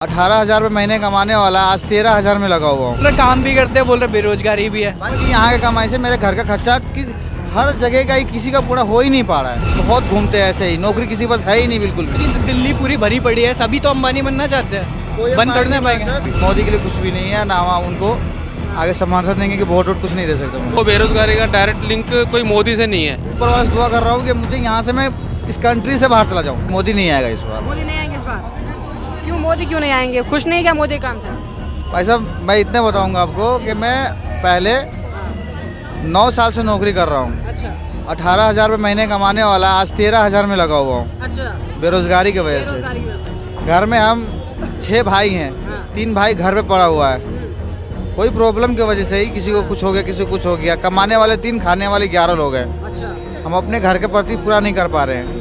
18,000 रुपये महीने कमाने वाला आज 13,000 में लगा हुआ हूँ। काम भी करते हैं, बोल रहे बेरोजगारी भी है। भाई यहाँ के कमाई से मेरे घर का खर्चा हर जगह का ही किसी का पूरा हो ही नहीं पा रहा है। बहुत घूमते हैं ऐसे ही, नौकरी किसी के पास है ही नहीं बिल्कुल भी। दिल्ली पूरी भरी पड़ी है, सभी तो अंबानी बनना चाहते हैं, बन थोड़ी ना पाएंगे। मोदी के लिए कुछ भी नहीं है, ना हम उनको आगे समर्थन देंगे कि वोट वोट कुछ नहीं दे सकते। वो बेरोजगारी का डायरेक्ट लिंक कोई मोदी से नहीं है। ऊपर वाले से दुआ कर रहा हूँ कि मुझे यहाँ से मैं इस कंट्री से बाहर चला जाऊँ। मोदी नहीं आएगा इस बार। मोदी नहीं आएंगे इस बार? क्यों मोदी क्यों नहीं आएंगे? खुश नहीं क्या मोदी काम से? भाई साहब मैं इतना बताऊँगा आपको कि मैं पहले 9 साल से नौकरी कर रहा हूँ। अच्छा 18,000 रुपये महीने कमाने वाला आज 13,000 में लगा हुआ हूँ, अच्छा। बेरोजगारी की वजह से। बेरोजगारी की वजह से। घर में हम 6 भाई हैं, 3 भाई घर पे पड़ा हुआ है। कोई प्रॉब्लम की वजह से ही किसी को कुछ हो गया, किसी को कुछ हो गया। कमाने वाले 3, खाने वाले 11 लोग हैं। अच्छा हम अपने घर के प्रति पूरा नहीं कर पा रहे हैं,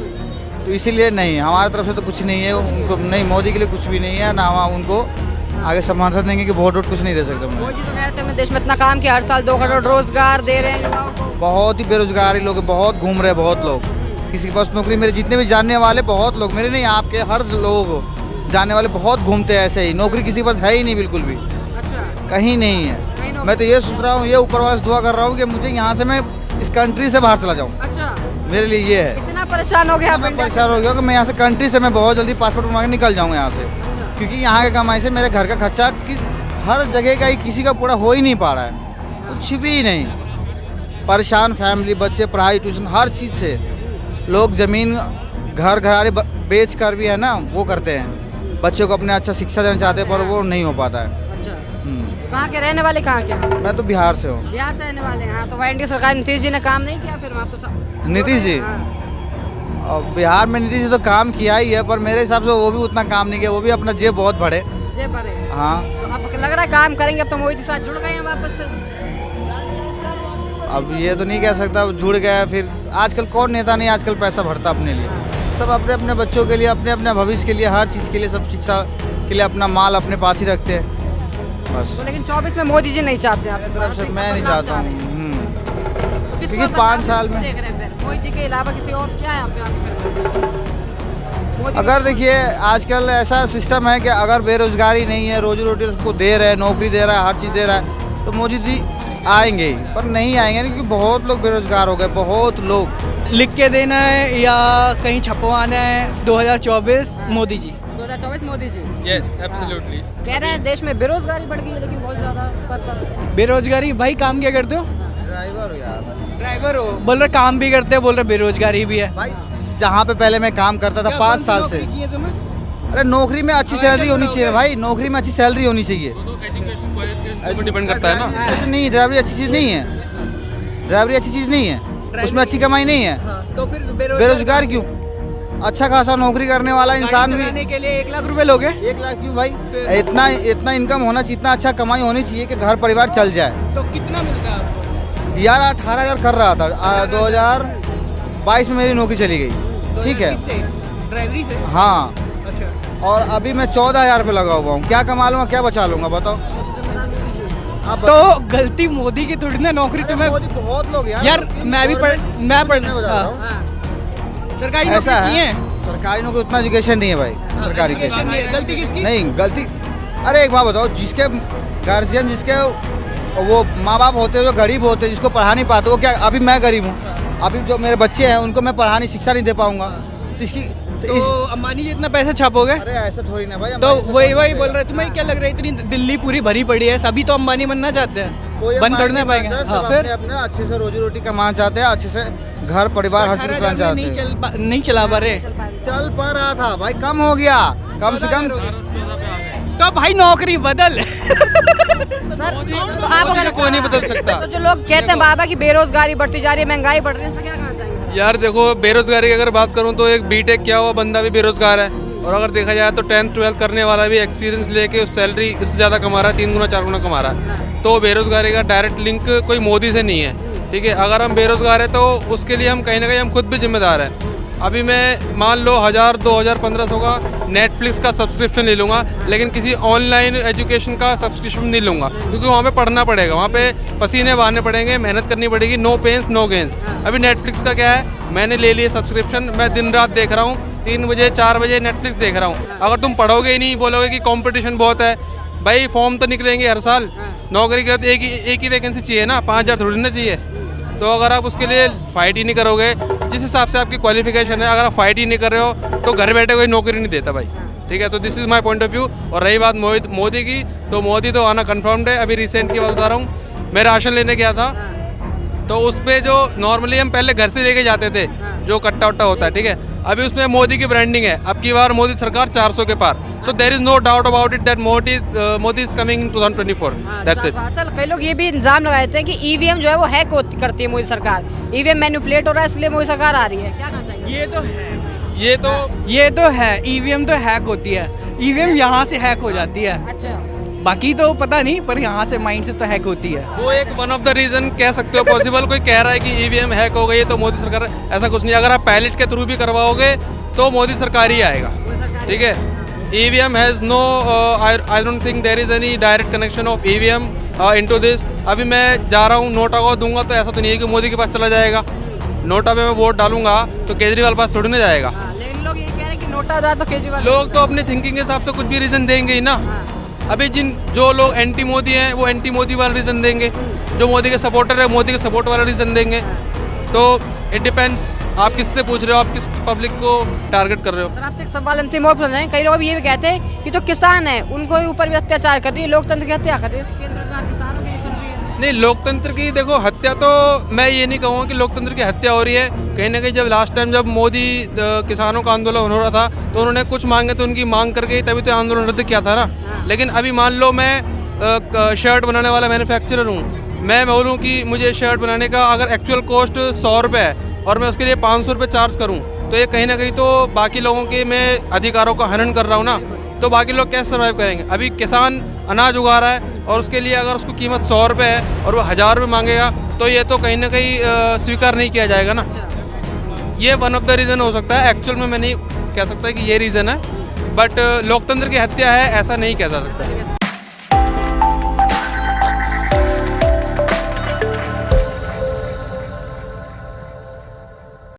तो इसीलिए नहीं, हमारी तरफ से तो कुछ नहीं है। उनको नहीं, मोदी के लिए कुछ भी नहीं है, ना हम उनको आगे समर्थन देंगे कि वोट वोट कुछ नहीं दे सकते। मोदी तो कह रहे थे हमने देश में इतना काम किया, हर साल 2 करोड़ रोजगार दे रहे हैं युवाओं को। बहुत ही बेरोजगारी लोग हैं, बहुत घूम रहे हैं बहुत लोग। किसी के पास नौकरी, मेरे जितने भी जानने वाले बहुत लोग, मेरे नहीं आपके हर लोग जानने वाले बहुत घूमते हैं ऐसे ही। नौकरी किसी के पास है ही नहीं बिल्कुल भी, अच्छा कहीं नहीं है। मैं तो ये सोच रहा हूँ, ये ऊपर वाले से दुआ कर रहा हूँ कि मुझे यहाँ से मैं इस कंट्री से बाहर चला जाऊँ। अच्छा। मेरे लिए ये है। इतना परेशान हो गया आप मैं इंडिया परेशान हो गया कि मैं यहाँ से कंट्री से मैं बहुत जल्दी पासपोर्ट बनवा के निकल जाऊँगा यहाँ से, अच्छा। क्योंकि यहाँ के कमाई से मेरे घर का खर्चा हर जगह का ही किसी का पूरा हो ही नहीं पा रहा है। कुछ भी नहीं, परेशान फैमिली, बच्चे, पढ़ाई, ट्यूशन, हर चीज़ से। लोग ज़मीन घर घरारे बेच कर भी है ना वो करते हैं, बच्चों को अपने अच्छा शिक्षा देना चाहते हैं, पर वो नहीं हो पाता है। अच्छा। कहाँ के रहने वाले, कहाँ के? मैं तो बिहार से हूँ। बिहार से रहने वाले हैं। हाँ, तो वहाँ इंडिया सरकार नीतीश जी ने काम नहीं किया फिर वहाँ तो? नीतीश जी? हाँ। और बिहार में नीतीश जी तो काम किया ही है, पर मेरे हिसाब से वो भी उतना काम नहीं किया। वो भी अपना जेब बहुत भरे। जेब भरे। हाँ, तो अब लग रहा है काम करेंगे, अब तो मोदी के साथ जुड़ गए हैं वापस से। अब ये तो नहीं कह सकता जुड़ गया। फिर आजकल कौन नेता नहीं आजकल पैसा भरता अपने लिए। सब अपने अपने बच्चों के लिए, अपने अपने भविष्य के लिए, हर चीज़ के लिए, सब शिक्षा के लिए अपना माल अपने पास ही रखते हैं बस। तो लेकिन 24 में मोदी जी नहीं चाहते आप? मेरी तरफ से मैं नहीं चाहता हूँ। तो किसको क्योंकि 5 साल में देख रहे हैं फिर? मोदी जी के अलावा किसी और क्या है आप पे आगे फिर? अगर देखिए आजकल ऐसा सिस्टम है कि अगर बेरोजगारी नहीं है, रोजी रोटी उसको दे रहे हैं, नौकरी दे रहा है, हर चीज़ दे रहा है, तो मोदी जी आएंगे ही। पर नहीं आएंगे क्योंकि बहुत लोग बेरोजगार हो गए, बहुत लोग। लिख के देना है या कहीं छपवाना है 2024 मोदी जी। 2024 मोदी जी। Yes absolutely. कह रहे हैं देश में बेरोजगारी बढ़ गई है, लेकिन बहुत ज्यादा स्तर पर। बेरोजगारी, भाई काम क्या करते हो? ड्राइवर हो यार। ड्राइवर हो, बोल रहे काम भी करते हैं, बोल रहे बेरोजगारी भी है। भाई जहाँ पे पहले मैं काम करता था 5 साल से। अरे नौकरी में अच्छी सैलरी होनी चाहिए भाई, नौकरी में अच्छी सैलरी होनी चाहिए। एजुकेशन डिपेंड करता है ना। ऐसे नहीं, ड्राइवरी अच्छी चीज़ नहीं है। ड्राइवरी अच्छी चीज़ नहीं है, उसमें अच्छी कमाई नहीं है। तो फिर बेरोजगार क्यों? अच्छा खासा नौकरी करने वाला इंसान भी चलाने के लिए 1 लाख रुपए लोगे? 1 लाख क्यों भाई? इतना इनकम होना चाहिए, इतना अच्छा कमाई होनी चाहिए कि घर परिवार चल जाए। तो कितना मिलता है आपको? यार 18,000 कर रहा था, 2022 में मेरी नौकरी चली गई, ठीक है। ड्राइवरी से? हाँ, अच्छा। और अभी मैं 14,000 पे लगा हुआ हूँ। क्या कमा लूँगा, क्या बचा लूँगा बताओ आप? तो गलती मोदी की थोड़ी ना, नौकरी तुम्हें। मोदी बहुत लोग यार मैं भी पढ़ सरकारी ऐसा नौकरी है, चाहिए। सरकारी नौकरी उतना एजुकेशन नहीं है भाई। सरकारी एजुकेशन नहीं है। गलती किसकी? नहीं गलती, अरे एक बात बताओ, जिसके गार्जियन, जिसके वो माँ बाप होते हैं जो गरीब होते हैं, जिसको पढ़ा नहीं पाते, वो क्या, अभी मैं गरीब हूँ, अभी जो मेरे बच्चे हैं उनको मैं पढ़ाने शिक्षा नहीं दे पाऊँगा, तो इसकी तो अंबानी जी इतना पैसा छापोगे? अरे ऐसा थोड़ी ना भाई। तो वही बोल रहे, तुम्हें क्या लग रहा है इतनी दिल्ली पूरी भरी पड़ी है, सभी तो अंबानी बनना चाहते हैं, बन थोड़ी ना पाएंगे। हाँ, फिर अपने अच्छे से रोजी रोटी कमाना चाहते हैं, अच्छे से घर परिवार हर चीज चलाना चाहते हैं। नहीं चला पा रहे। चल पा रहा था भाई, कम हो गया, कम से कम। तो भाई नौकरी बदल। सर तो आप अगर कोई नहीं बदल सकता। तो जो लोग कहते हैं बाबा की बेरोजगारी बढ़ती जा रही है, महंगाई बढ़ रही है, इसमें क्या कहना चाहेंगे? यार देखो, बेरोजगारी की अगर बात करूँ तो एक बीटेक किया हुआ बंदा भी बेरोजगार है, और अगर देखा जाए तो 10th 12th करने वाला भी एक्सपीरियंस लेके उस सैलरी उससे ज़्यादा कमा रहा है, 3 गुना 4 गुना कमा रहा है। तो बेरोजगारी का डायरेक्ट लिंक कोई मोदी से नहीं है, ठीक है। अगर हम बेरोजगार है तो उसके लिए हम कहीं ना कहीं हम खुद भी जिम्मेदार हैं। अभी मैं मान लो 1000, 2000, 1500 का नेटफ्लिक्स का सब्सक्रिप्शन ले लूँगा, लेकिन किसी ऑनलाइन एजुकेशन का सब्सक्रिप्शन नहीं लूँगा, क्योंकि वहाँ पे पढ़ना पड़ेगा, वहाँ पे पसीने बहाने पड़ेंगे, मेहनत करनी पड़ेगी, नो पेन्स नो गेन्स। अभी नेटफ्लिक्स का क्या है, मैंने ले लिया सब्सक्रिप्शन, मैं दिन रात देख रहा हूँ, 3 बजे 4 बजे नेटफ्लिक्स देख रहा हूँ। अगर तुम पढ़ोगे ही नहीं, बोलोगे कि कंपटीशन बहुत है, भाई फॉर्म तो निकलेंगे हर साल, नौकरी के लिए तो एक ही वैकेंसी चाहिए ना, 5000 थोड़ी ना चाहिए। तो अगर आप उसके लिए फाइट ही नहीं करोगे, जिस हिसाब से आपकी क्वालिफिकेशन है, अगर आप फाइट ही नहीं कर रहे हो तो घर बैठे कोई नौकरी नहीं देता भाई, ठीक है। तो this is my point of view. और रही बात मोदी की, तो मोदी तो आना कन्फर्म्ड है। अभी रिसेंट की बात बता रहा हूँ, मैं राशन लेने गया था, तो उस पर जो नॉर्मली हम पहले घर से लेके जाते थे, जो कट्टा वट्टा होता है, ठीक है, अभी उसमें मोदी की ब्रांडिंग है। अब की बार मोदी सरकार 400 के पार। So there is no doubt about it that Modi is coming in 2024। That's it. चल कई लोग ये भी इल्जाम लगाए थे कि ईवीएम जो है वो हैक करती है मोदी सरकार, ईवीएम मैनिपुलेट हो रहा है इसलिए मोदी सरकार आ रही है, क्या कहना चाहिए? ये तो है, ईवीएम तो हैक होती है, ईवीएम यहाँ से हैक हो जाती है, अच्छा, बाकी तो पता नहीं, पर यहाँ से माइंड से तो हैक होती है। वो एक वन ऑफ द रीजन कह सकते हो पॉसिबल। कोई कह रहा है कि ईवीएम हैक हो गई है तो मोदी सरकार, ऐसा कुछ नहीं। अगर आप पैलेट के थ्रू भी करवाओगे तो मोदी सरकार ही आएगा, ठीक है। EVM has no, I don't think there is any direct connection of EVM into this. अभी मैं जा रहा हूँ, नोटा को दूंगा तो ऐसा तो नहीं है कि मोदी के पास चला जाएगा। नोटा पे मैं वोट डालूंगा तो केजरीवाल पास थोड़ी ना जाएगा। लेकिन लोग ये कह रहे हैं कि नोटा हो जाए तो केजरीवाल, लोग तो अपनी थिंकिंग के हिसाब से कुछ भी रीज़न देंगे ही ना। अभी जो लोग एंटी मोदी हैं वो एंटी मोदी वाला रीज़न देंगे, जो मोदी के सपोर्टर है मोदी के सपोर्ट वाला रीज़न देंगे। तो इट डिपेंड्स, आप किससे पूछ रहे हो, आप किस पब्लिक को टारगेट कर रहे हो। सर आपसे एक सवाल अंतिम और पूछना है, कई लोग ये भी कहते हैं कि जो किसान है उनको ऊपर भी अत्याचार कर रही है, लोकतंत्र की हत्या कर रही है, केंद्र सरकार किसानों की नहीं सुन रही है। नहीं, लोकतंत्र की देखो हत्या तो मैं ये नहीं कहूँगा कि लोकतंत्र की हत्या हो रही है। कहीं ना कहीं जब लास्ट टाइम जब मोदी किसानों का आंदोलन हो रहा था तो उन्होंने कुछ मांगे तो उनकी मांग करके तभी तो आंदोलन रद्द किया था ना। लेकिन अभी मान लो मैं शर्ट बनाने वाला मैन्युफैक्चरर हूँ, मैं बोलूँ कि मुझे शर्ट बनाने का अगर एक्चुअल कॉस्ट 100 रुपये है और मैं उसके लिए 500 रुपये चार्ज करूँ, तो ये कहीं ना कहीं तो बाकी लोगों के मैं अधिकारों का हनन कर रहा हूँ ना। तो बाकी लोग कैसे सर्वाइव करेंगे? अभी किसान अनाज उगा रहा है और उसके लिए अगर उसको कीमत 100 रुपये है और वो 1000 रुपये मांगेगा तो ये तो कहीं ना कहीं स्वीकार नहीं किया जाएगा ना। ये वन ऑफ द रीज़न हो सकता है। एक्चुअल में मैं नहीं कह सकता कि ये रीज़न है, बट लोकतंत्र की हत्या है ऐसा नहीं कह जा सकता।